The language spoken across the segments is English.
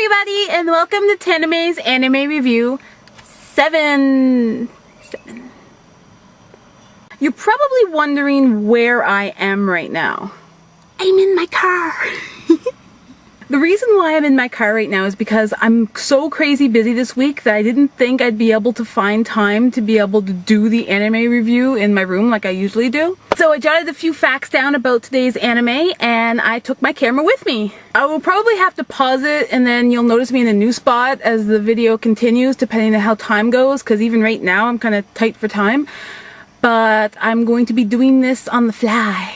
everybody, and welcome to Tanime's Anime Review 7. You're probably wondering where I am right now. I'm in my car. The reason why I'm in my car right now is because I'm so crazy busy this week that I didn't think I'd be able to find time to be able to do the anime review in my room like I usually do. So I jotted a few facts down about today's anime and I took my camera with me. I will probably have to pause it and then you'll notice me in a new spot as the video continues depending on how time goes, because even right now I'm kind of tight for time. But I'm going to be doing this on the fly.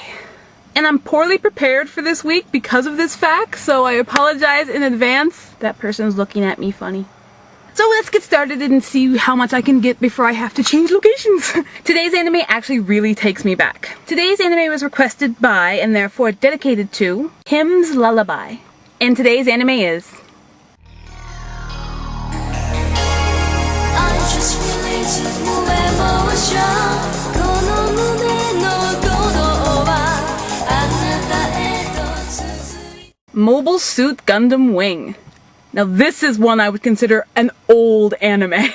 And I'm poorly prepared for this week because of this fact, so I apologize in advance. That person's looking at me funny. So let's get started and see how much I can get before I have to change locations. Today's anime actually really takes me back. Today's anime was requested by, and therefore dedicated to, Hymn's Lullaby. And today's anime is... Mobile Suit Gundam Wing. Now this is one I would consider an old anime.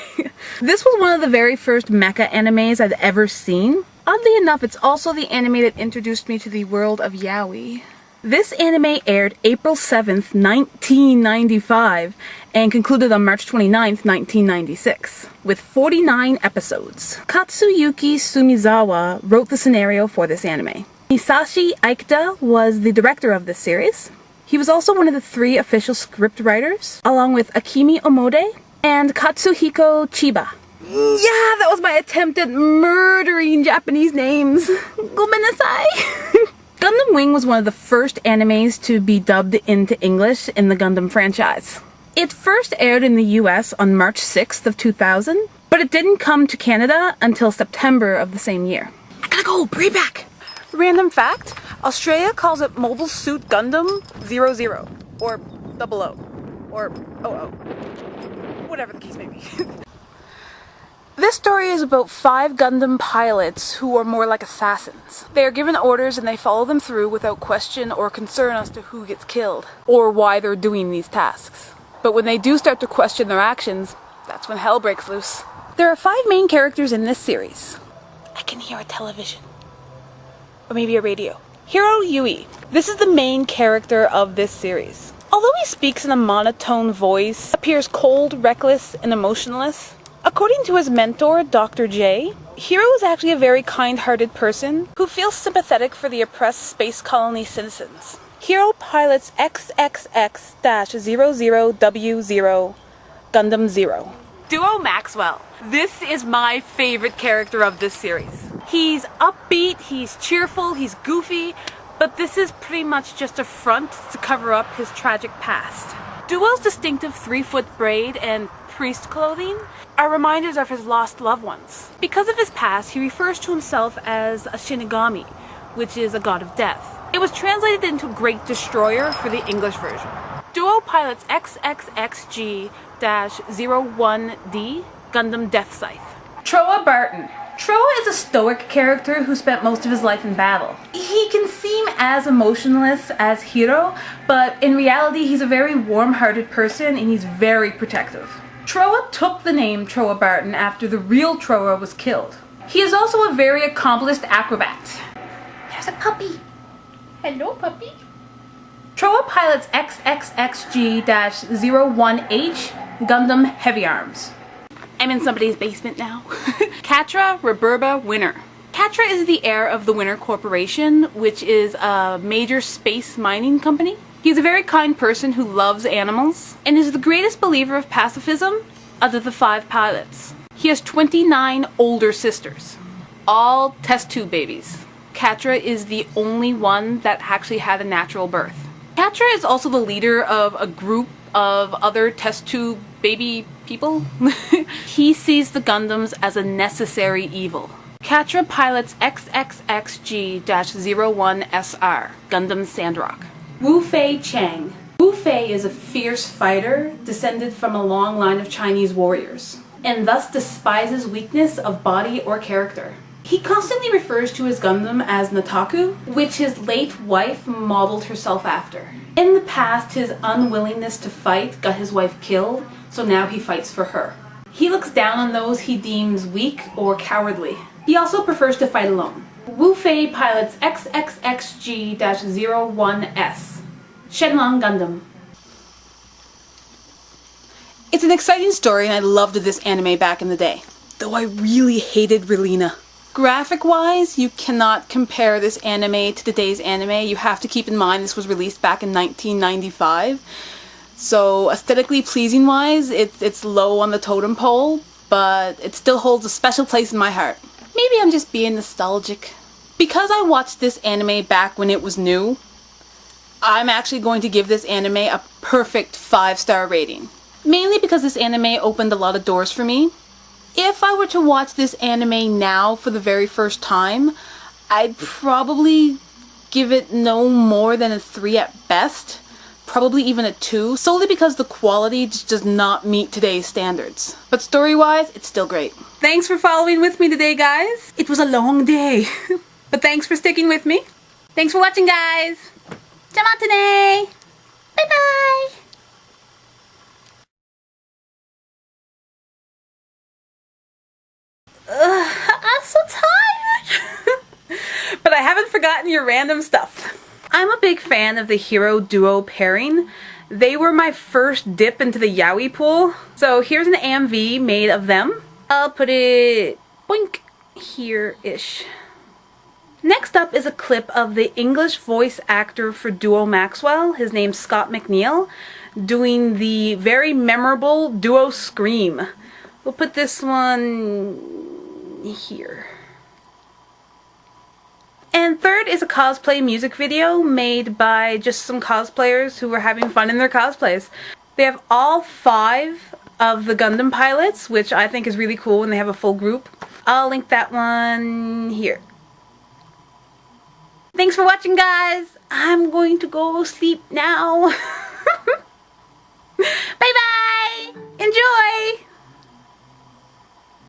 This was one of the very first mecha animes I'd ever seen. Oddly enough, it's also the anime that introduced me to the world of yaoi. This anime aired April 7th, 1995 and concluded on March 29th, 1996 with 49 episodes. Katsuyuki Sumizawa wrote the scenario for this anime. Hisashi Aikita was the director of this series. He was also one of the 3 official script writers, along with Akimi Omode and Katsuhiko Chiba. Yeah, that was my attempt at murdering Japanese names. Gomenasai. Gundam Wing was one of the first animes to be dubbed into English in the Gundam franchise. It first aired in the US on March 6th of 2000, but it didn't come to Canada until September of the same year. I gotta go, bring it back! Random fact, Australia calls it Mobile Suit Gundam 00, or 00, or 00, whatever the case may be. This story is about 5 Gundam pilots who are more like assassins. They are given orders and they follow them through without question or concern as to who gets killed, or why they're doing these tasks. But when they do start to question their actions, that's when hell breaks loose. There are 5 main characters in this series. I can hear a television. Or maybe a radio. Hiro Yui. This is the main character of this series. Although he speaks in a monotone voice, appears cold, reckless, and emotionless, according to his mentor, Dr. J, Hiro is actually a very kind-hearted person who feels sympathetic for the oppressed space colony citizens. Hiro pilots XXX-00W0 Gundam 0. Duo Maxwell. This is my favorite character of this series. He's upbeat, he's cheerful, he's goofy, but this is pretty much just a front to cover up his tragic past. Duo's distinctive 3-foot braid and priest clothing are reminders of his lost loved ones. Because of his past, he refers to himself as a Shinigami, which is a god of death. It was translated into Great Destroyer for the English version. Duo pilots XXXG-01D Gundam Death Scythe. Troa Barton. Troa is a stoic character who spent most of his life in battle. He can seem as emotionless as Hiro, but in reality he's a very warm-hearted person and he's very protective. Troa took the name Troa Barton after the real Troa was killed. He is also a very accomplished acrobat. There's a puppy. Hello, puppy. Troa pilots XXXG-01H Gundam Heavy Arms. I'm in somebody's basement now. Katra Reberba Winner. Katra is the heir of the Winner Corporation, which is a major space mining company. He's a very kind person who loves animals, and is the greatest believer of pacifism out of the 5 pilots. He has 29 older sisters, all test tube babies. Katra is the only one that actually had a natural birth. Katra is also the leader of a group of other test tube baby people. He sees the Gundams as a necessary evil. Katra pilots XXXG-01SR, Gundam Sandrock. Wu Fei Chang. Wu Fei is a fierce fighter descended from a long line of Chinese warriors, and thus despises weakness of body or character. He constantly refers to his Gundam as Nataku, which his late wife modeled herself after. In the past, his unwillingness to fight got his wife killed, so now he fights for her. He looks down on those he deems weak or cowardly. He also prefers to fight alone. Wu Fei pilots XXXG-01S. Shenlong Gundam. It's an exciting story and I loved this anime back in the day. Though I really hated Relina. Graphic-wise, you cannot compare this anime to today's anime. You have to keep in mind this was released back in 1995. So aesthetically pleasing-wise, it's low on the totem pole, but it still holds a special place in my heart. Maybe I'm just being nostalgic. Because I watched this anime back when it was new, I'm actually going to give this anime a perfect 5-star rating. Mainly because this anime opened a lot of doors for me. If I were to watch this anime now for the very first time, I'd probably give it no more than a 3 at best. Probably even a 2, solely because the quality just does not meet today's standards. But story-wise, it's still great. Thanks for following with me today, guys. It was a long day. But thanks for sticking with me. Thanks for watching, guys. Jamatane! Bye-bye! I'm so tired! But I haven't forgotten your random stuff. I'm a big fan of the hero duo pairing. They were my first dip into the yaoi pool. So here's an AMV made of them. I'll put it boink here-ish. Next up is a clip of the English voice actor for Duo Maxwell, his name's Scott McNeil, doing the very memorable Duo Scream. We'll put this one here. And third is a cosplay music video made by just some cosplayers who were having fun in their cosplays. They have all 5 of the Gundam pilots, which I think is really cool when they have a full group. I'll link that one here. Thanks for watching, guys! I'm going to go sleep now.